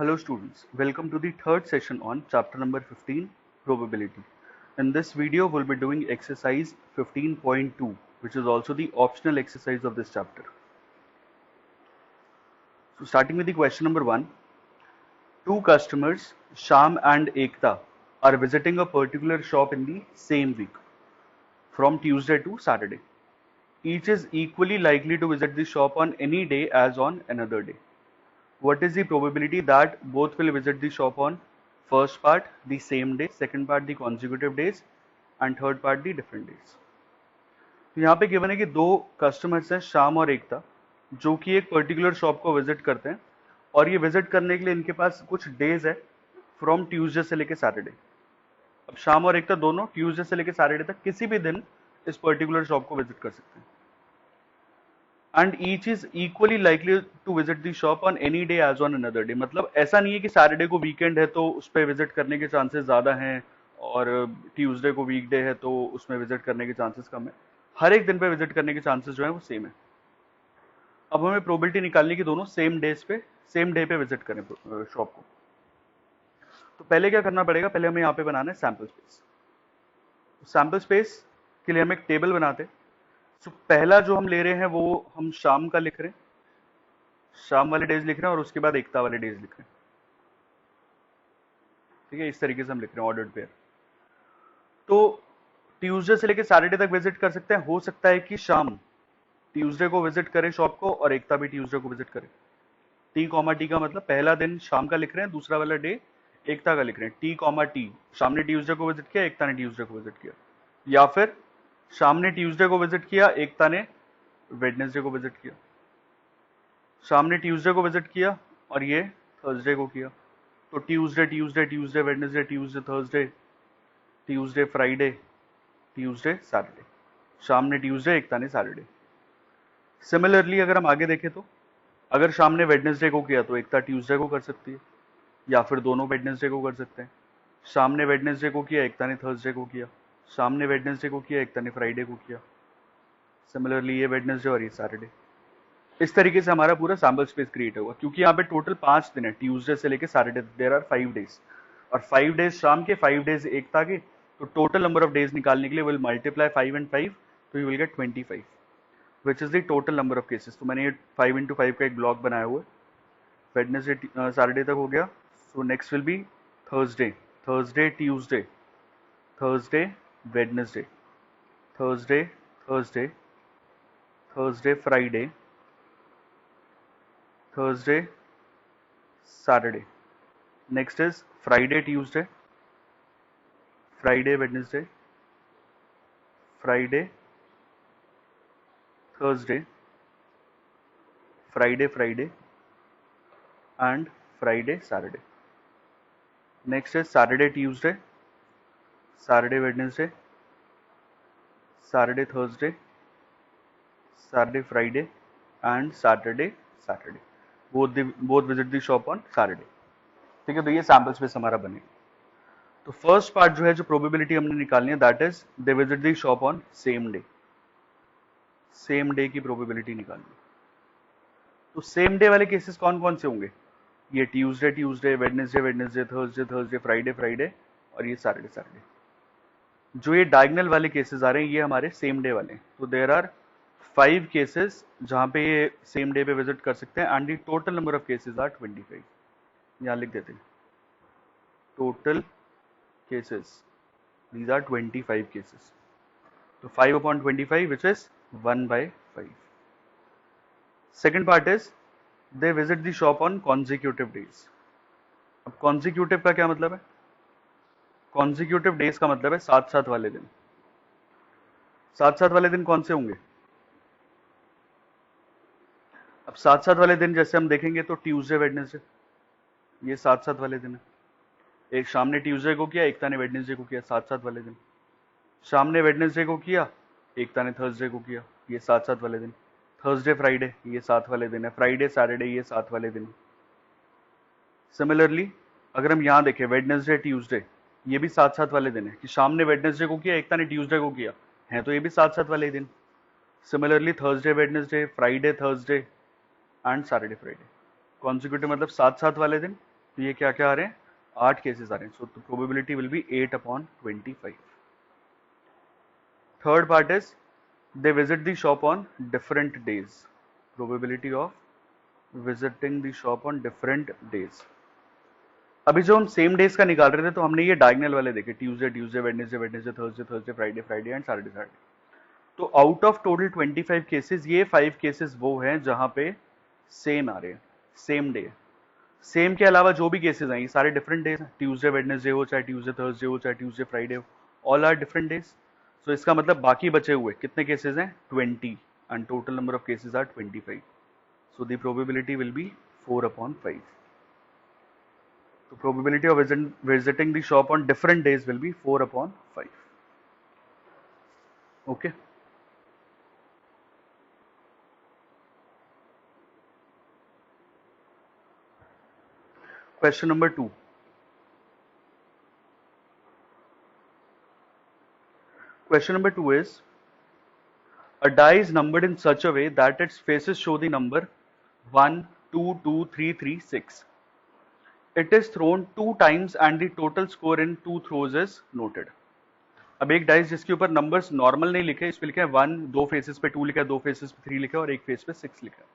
Hello students, welcome to the third session on chapter number 15, probability. In this video, we'll be doing exercise 15.2, which is also the optional exercise of this chapter. So starting with the question number 1, two customers, Sham and Ekta, are visiting a particular shop in the same week, from Tuesday to Saturday. Each is equally likely to visit the shop on any day as on another day. What is the probability that both will visit the shop on first part the same day, second part the consecutive days and third part the different days? तो यहाँ पे given है कि दो customers हैं शाम और एकता जो कि एक पर्टिकुलर शॉप को विजिट करते हैं और ये विजिट करने के लिए इनके पास कुछ डेज है फ्रॉम ट्यूसडे से लेके सैटरडे। अब शाम और एकता दोनों ट्यूसडे से लेके सैटरडे तक किसी भी दिन इस पर्टिकुलर शॉप को विजिट कर सकते हैं and each is equally likely to visit the shop on any day as on another day. मतलब ऐसा नहीं है कि सैटरडे को वीकेंड है तो उस पर विजिट करने के चांसेस ज्यादा हैं और ट्यूसडे को वीकडे है तो उसमें विजिट करने के चांसेस कम है। हर एक दिन पे विजिट करने के चांसेस जो है वो सेम है। अब हमें प्रोबेबिलिटी निकालनी की दोनों सेम डे पे विजिट करें शॉप को। तो पहले क्या करना पड़ेगा, पहले हमें यहाँ पे बनाना है सैंपल स्पेस। सैंपल स्पेस के लिए हम एक टेबल बनाते हैं। तो पहला जो हम ले रहे हैं वो हम शाम का लिख रहे हैं, शाम वाले डेज लिख रहे हैं और उसके बाद एकता वाले डेज लिख रहे हैं। ठीक है, इस तरीके से हम लिख रहे हैं ऑर्डर्ड पेयर। तो ट्यूसडे से लेके सैटरडे तक विजिट कर सकते हैं। हो सकता है कि शाम ट्यूसडे को विजिट करे शॉप को और एकता भी ट्यूसडे को विजिट करे। टी कॉमा टी का मतलब पहला दिन शाम का लिख रहे हैं, दूसरा वाला डे एकता का लिख रहे हैं। टी कॉमा टी, शाम ने ट्यूसडे को विजिट किया, एकता ने ट्यूसडे को विजिट किया। या फिर शाम ने ट्यूसडे को विजिट किया, एकता ने वेडनेसडे को विजिट किया। शाम ने ट्यूसडे को विजिट किया और ये थर्सडे को किया। तो Tuesday Tuesday Tuesday Wednesday Tuesday Thursday Tuesday Friday Tuesday Saturday. शाम ने ट्यूसडे, एकता ने सैटरडे। सिमिलरली अगर हम आगे देखें तो अगर शाम ने वेडनेसडे को किया तो एकता ट्यूसडे को कर सकती है या फिर दोनों वेडनेसडे को कर सकते हैं। शाम ने वेडनेसडे को किया, एकता ने थर्सडे को किया। शाम ने वेडनेसडे को किया, एकता ने फ्राइडे को किया। सिमिलरली ये वेडनेसडे और ये सैटरडे। इस तरीके से हमारा पूरा सैंपल स्पेस क्रिएट होगा क्योंकि यहाँ पे टोटल 5 दिन है, ट्यूसडे से लेके सैटरडे तक देयर आर 5 डेज और 5 डेज शाम के, 5 डेज एकता के। तो टोटल नंबर ऑफ डेज निकालने के लिए विल मल्टीप्लाई 5 and 5, तो you will gate 25 which is the total number of cases. तो मैंने ये 5 into 5 का एक ब्लॉक बनाया हुआ है। वेडनेसडे सैटरडे तक हो गया। So next will be Thursday, Thursday Tuesday, Thursday Wednesday, Thursday Thursday, Thursday Friday, Thursday Saturday. Next is Friday Tuesday, Friday Wednesday, Friday Thursday, Friday Friday and Friday Saturday. Next is Saturday Tuesday, Saturday Wednesday, Saturday Thursday, Saturday Friday and Saturday Saturday. Both visit the shop on Saturday. ठीक है, तो ये sample space हमारा बने। तो first part जो है, जो प्रोबेबिलिटी हमने निकालनी है, that is they visit the shop on same day. Same day की प्रोबेबिलिटी निकालनी। तो सेम डे वाले केसेस कौन कौन से होंगे? ये Tuesday Tuesday, Wednesday Wednesday, Thursday Thursday, Friday Friday और ये सैटरडे सैटरडे। जो ये डायगोनल वाले केसेस आ रहे हैं ये हमारे सेम डे वाले हैं। तो देयर आर 5 केसेस जहां पे ये सेम डे पे विजिट कर सकते हैं and the total number of cases are 25। यहां लिख देते हैं total cases, these are 25 cases. So 5 upon 25 which is 1/5. Second part is they visit the shop on consecutive days. अब consecutive का क्या मतलब है? consecutive days का मतलब है साथ साथ वाले दिन। साथ साथ वाले दिन कौन से होंगे? अब साथ साथ वाले दिन जैसे हम देखेंगे तो ट्यूसडे वेडनेसडे, ये साथ साथ वाले दिन है। एक शाम ने ट्यूसडे को किया, एकता ने वेडनेसडे को किया, साथ साथ वाले दिन। शाम ने वेडनेसडे को किया, एकता ने थर्सडे को किया, ये साथ साथ वाले दिन। थर्सडे फ्राइडे ये साथ वाले दिन है, फ्राइडे सैटरडे ये साथ वाले दिन। सिमिलरली अगर हम यहाँ देखें वेडनेसडे ट्यूसडे, ये भी साथ साथ वाले दिन है कि शाम ने वेडनेसडे को किया, एकता ने ट्यूसडे को किया, है तो ये भी साथ साथ वाले दिन। Similarly Thursday Wednesday, Friday Thursday and Saturday Friday. Consecutive मतलब साथ साथ वाले दिन तो ये क्या क्या आ रहे हैं, 8 केसेस आ रहे हैं. सो the probability will B 8/25. Third part is they visit the shop on different days. Probability of visiting the shop on different days. अभी जो हम सेम डेज का निकाल रहे थे तो हमने ये डायगनल वाले देखे, Tuesday Wednesday Thursday Friday and Saturday. तो आउट ऑफ टोटल 25 केसेस ये 5 केसेस वो हैं जहां पे सेम आ रहे हैं, सेम डे. सेम के अलावा जो भी केसेस हैं ये सारे डिफरेंट डेज हैं. ट्यूसडे वेडनेसडे हो, चाहे ट्यूसडे थर्सडे हो, चाहे ट्यूसडे फ्राइडे हो, all are different days. So इसका मतलब बाकी बचे हुए कितने केसेस हैं, 20, and total number of cases are 25. So the probability will be 4/5. तो probability of visiting the shop on different days will be 4/5. Okay. Question number 2. Question number 2 is, a die is numbered in such a way that its faces show the number 1, 2, 2, 3, 3, 6. It is thrown 2 times and the total score in 2 throws is noted. अब एक dice जिसके ऊपर numbers normal नहीं लिखे, इस पे लिखा है 1, 2 फेसेस पे 2 लिखा है, 2 फेसेस पे 3 लिखा है और एक फेस पे 6 लिखा है.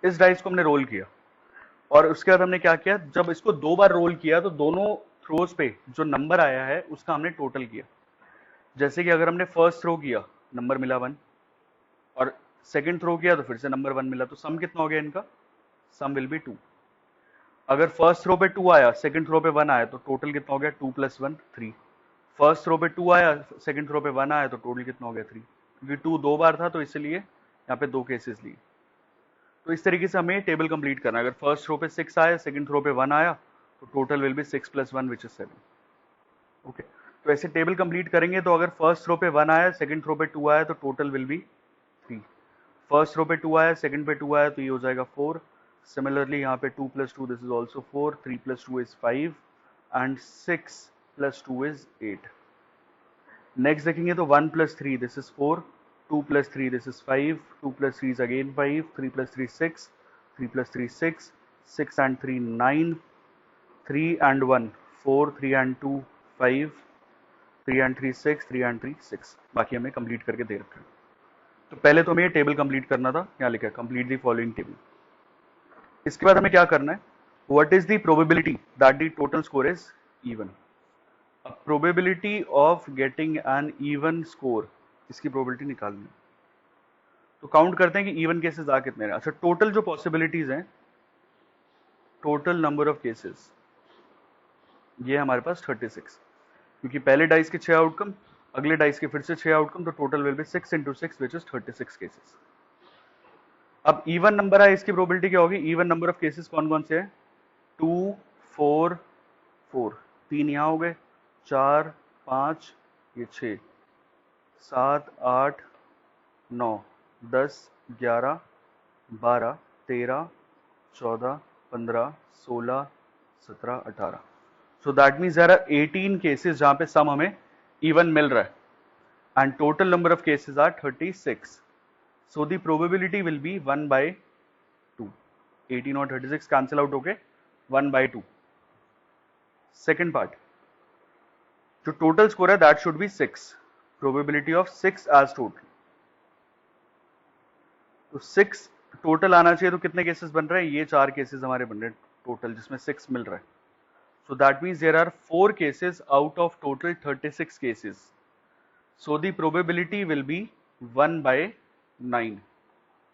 इस डाइस को हमने रोल किया और उसके बाद हमने क्या किया, जब इसको 2 बार रोल किया तो दोनों थ्रोज पे जो नंबर आया है उसका हमने टोटल किया. जैसे कि अगर हमने फर्स्ट थ्रो किया, नंबर मिला 1, और सेकंड थ्रो किया तो फिर से नंबर 1 मिला, तो सम कितना हो गया इनका, सम विल बी 2. अगर फर्स्ट थ्रो पे 2 आया, सेकंड थ्रो पे 1 आया, तो टोटल कितना हो गया, 2 + 1 3. फर्स्ट थ्रो पे 2 आया, सेकंड थ्रो पे 1 आया, तो टोटल कितना हो गया 3. क्योंकि 2 2 बार था तो इसलिए यहाँ पे 2 केसेस लिए. तो इस तरीके से हमें टेबल कंप्लीट करना है. अगर फर्स्ट थ्रो पे 6 आया, सेकंड थ्रो पे 1 आया, तो total will B 6 + 1 which is 7. Okay. तो ऐसे टेबल कंप्लीट करेंगे तो अगर फर्स्ट थ्रो पे 1 आया, सेकंड थ्रो पे 2 आया, तो total will be 3. First throw पे 2 आया, सेकंड पे 2 आया, तो ये हो जाएगा 4. सिमिलरली यहाँ पे 2 + 2 this is also 4, 3 + 2 is 5 and 6 + 2 is 8. Next देखेंगे तो 1 + 3 this is 4, 2 + 3 this is 5, 2 + 3 is again 5, 3 + 3 6, 3 + 3 6, 6 and 3 9, 3 and 1 4, 3 and 2 5, 3 and 3 6, 3 and 3 6. बाकी हमें कंप्लीट करके दे रखा है. तो पहले तो हमें ये टेबल कंप्लीट करना था, यहाँ लिखा है कंप्लीट द फॉलोइंग टेबल. इसके बाद हमें क्या करना है, what is the probability that the total score is even. Probability of getting an even score, इसकी प्रोबेबिलिटी निकालनी है. तो काउंट करते हैं कि इवन केसेस आ कितने हैं. अच्छा, टोटल जो पॉसिबिलिटीज हैं, टोटल नंबर ऑफ केसेस, ये हमारे पास 36. क्योंकि पहले डाइस के 6 आउटकम, अगले डाइस के फिर से 6 आउटकम, तो total will B 6 × 6 which is 36 cases. अब इवन नंबर है, इसकी प्रोबेबिलिटी क्या होगी, इवन नंबर ऑफ केसेस कौन कौन से हैं, 2 4 4, 3 यहाँ हो गए, 4 5, ये 6 7 8 9 10 11 12 13 14 15 16 17 18. So that means there are 18 cases जहां पे सम हमें इवन मिल रहा है and total number of cases are 36. So the probability will be 1/2. 18 और 36 कैंसिल आउट होके 1/2. सेकेंड पार्ट, जो टोटल स्कोर है that should be 6. Probability of 6 as total. तो 6 टोटल आना चाहिए, तो कितने केसेस बन रहे हैं, ये 4 केसेस हमारे बन रहे हैं टोटल, जिसमें 6 मिल रहा है. So that means there are 4 cases out of total 36 cases. So the probability will be 1/9.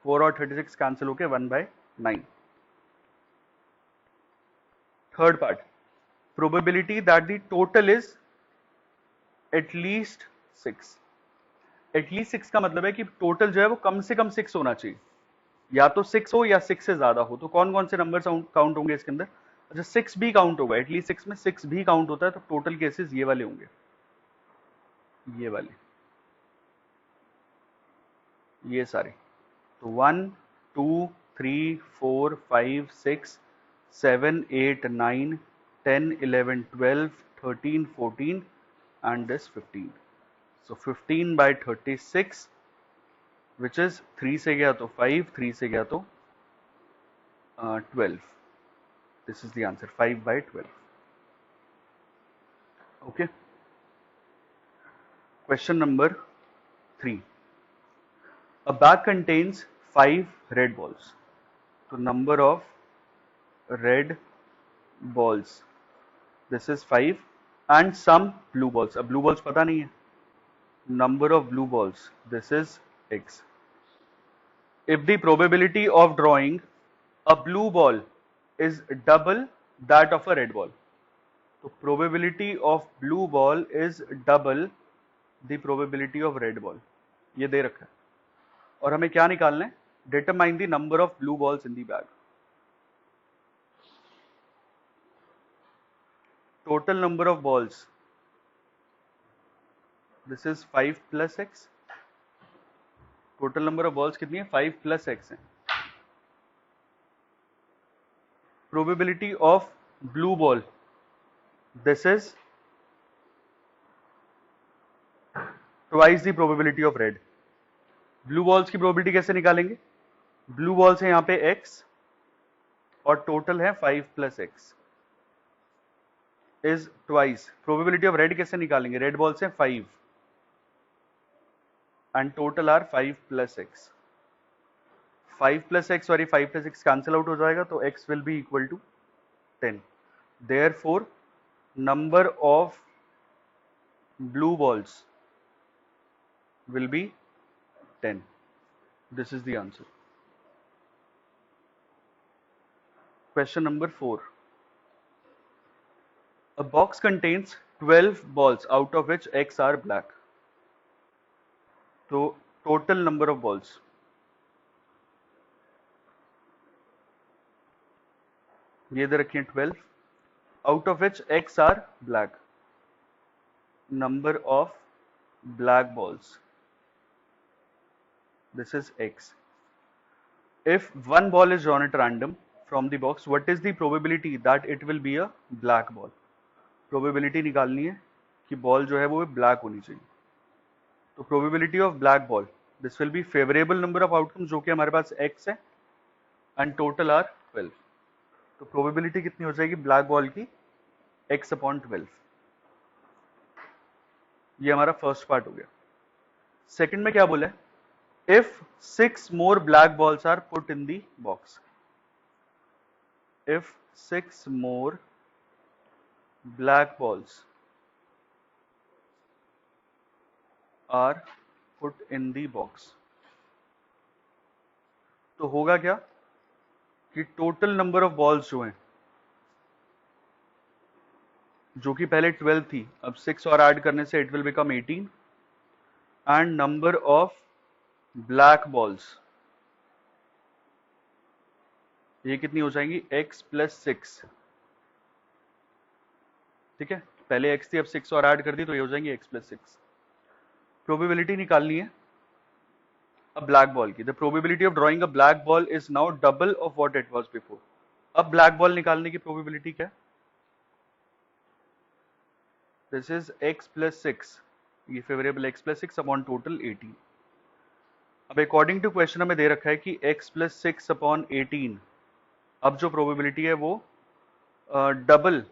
4 और 36 कैंसिल होके 1/9. Third part, probability that the total is at least 6. At least 6 का मतलब है कि टोटल जो है वो कम से कम 6 होना चाहिए, या तो 6 हो या 6 से ज्यादा हो. तो कौन कौन से नंबर काउंट होंगे इसके अंदर, अच्छा 6 भी काउंट होगा, एटलीस्ट 6 में 6 भी काउंट होता है. तो टोटल केसेस ये वाले होंगे, ये वाले, ये सारे. तो 1 2 3 4 5 6 7 8 9 10 11 12 13 14 and this 15. So 15/36 which is 3 से गया तो 5, 3 से गया तो 12. This is the answer, 5 by 12. Okay. Question number 3. A bag contains 5 red balls. So number of red balls, this is 5, and some blue balls. अब blue balls पता नहीं है. Number of blue balls, this is x. If the probability of drawing a blue ball is double that of a red ball, तो probability of blue ball is double the probability of red ball. ये दे रखा है और हमें क्या निकालना है? Determine the number of blue balls in the bag. Total number of balls, this is 5 plus x. Total number of balls कितनी है? 5 plus x है. Probability of blue ball, this is twice the probability of red. Blue balls की probability कैसे निकालेंगे? Blue balls है यहाँ पे x और total है 5 plus x is twice. Probability of red कैसे निकालेंगे? Red balls है 5 and total are 5 plus x. 5 plus x, sorry, 5 plus x cancel out हो जाएगा तो x will be equal to 10. Therefore, number of blue balls will be 10. This is the answer. Question number 4. A box contains 12 balls out of which x are black. So total number of balls, ये दे रखी है 12, out of which x are black. Number of black balls, this is x. If one ball is drawn at random from the box, what is the probability that it will be a black ball? Probability निकालनी है कि ball जो है वो black होनी चाहिए. तो probability of black ball, this will be favorable number of outcomes जो कि हमारे पास x है and total are 12. तो probability कितनी हो जाएगी black ball की? x upon 12. ये हमारा फर्स्ट पार्ट हो गया. सेकंड में क्या बोला है? If 6 more black balls are put in the box, if 6 more black balls are put in the box, तो होगा क्या कि टोटल नंबर ऑफ बॉल्स जो हैं, जो कि पहले 12 थी, अब 6 और ऐड करने से it will become 18, and number of black balls, ये कितनी हो जाएंगी? x plus 6. ठीक है, पहले x थी, अब 6 और ऐड कर दी तो ये हो जाएंगी x प्लस 6. प्रोबेबिलिटी निकालनी है अ ब्लैक बॉल की. The probability of drawing a black ball is now double of what it was before. अब ब्लैक बॉल निकालने की प्रोबेबिलिटी क्या है? दिस इज x प्लस 6, ये favourable x plus 6 upon total 18. अब अकॉर्डिंग टू क्वेश्चन हमें दे रखा है कि x प्लस 6 अपॉन 18, अब जो प्रोबेबिलिटी है वो double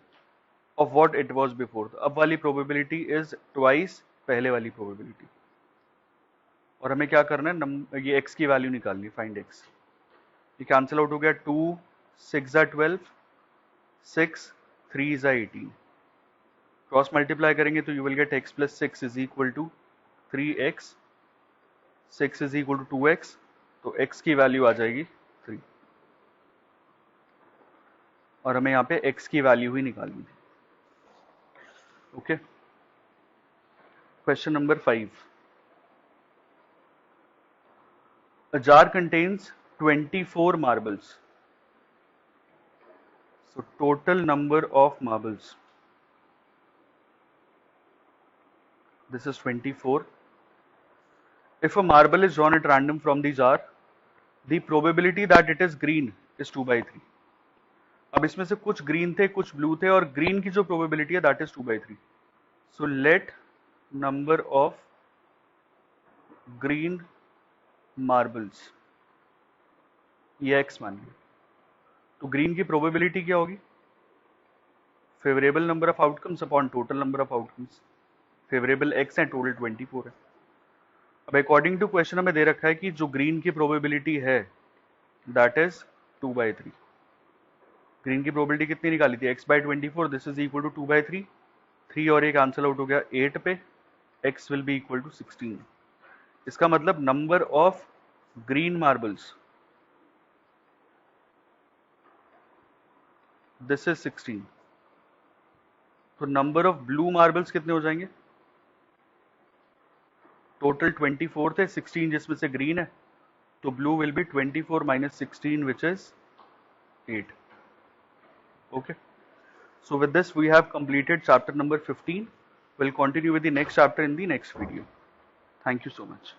of what it was before. तो अब वाली प्रोबेबिलिटी इज ट्वाइस पहले वाली प्रोबेबिलिटी. और हमें क्या करना है? ये x की वैल्यू निकालनी है. Find x. ये कैंसिल आउट हो गया. 2 6 12, 6 3 18. क्रॉस मल्टीप्लाई करेंगे तो you will get x plus 6 is equal to 3x, 6 is equal to 2x. तो x की वैल्यू आ जाएगी 3. और हमें यहाँ पे x की वैल्यू ही निकालनी थी. Okay. Question number 5. A jar contains 24 marbles. So total number of marbles, this is 24. If a marble is drawn at random from the jar, the probability that it is green is 2 by 3. अब इसमें से कुछ green थे, कुछ blue थे, और green की जो प्रोबेबिलिटी है that is 2 by 3. So let number of green marbles, ये x मान लिया. तो ग्रीन की प्रोबेबिलिटी क्या होगी? Favourable number of outcomes upon total number of outcomes. Favourable x है, टोटल 24 है। अब अकॉर्डिंग टू क्वेश्चन हमें दे रखा है कि जो ग्रीन की प्रोबेबिलिटी है दैट इज 2/3। ग्रीन की प्रोबेबिलिटी कितनी निकाली थी? x/24, this is equal to 2/3। 3 और एक आंसर आउट हो गया 8 पे, x will be equal to 16। इसका मतलब number of green marbles, this is 16। तो नंबर ऑफ ब्लू मार्बल्स कितने हो जाएंगे? टोटल 24 थे, 16 जिसमें से ग्रीन है, तो blue will be 24 minus 16 which is 8. Okay, so with this we have completed chapter number 15. We'll continue with the next chapter in the next video. Thank you so much.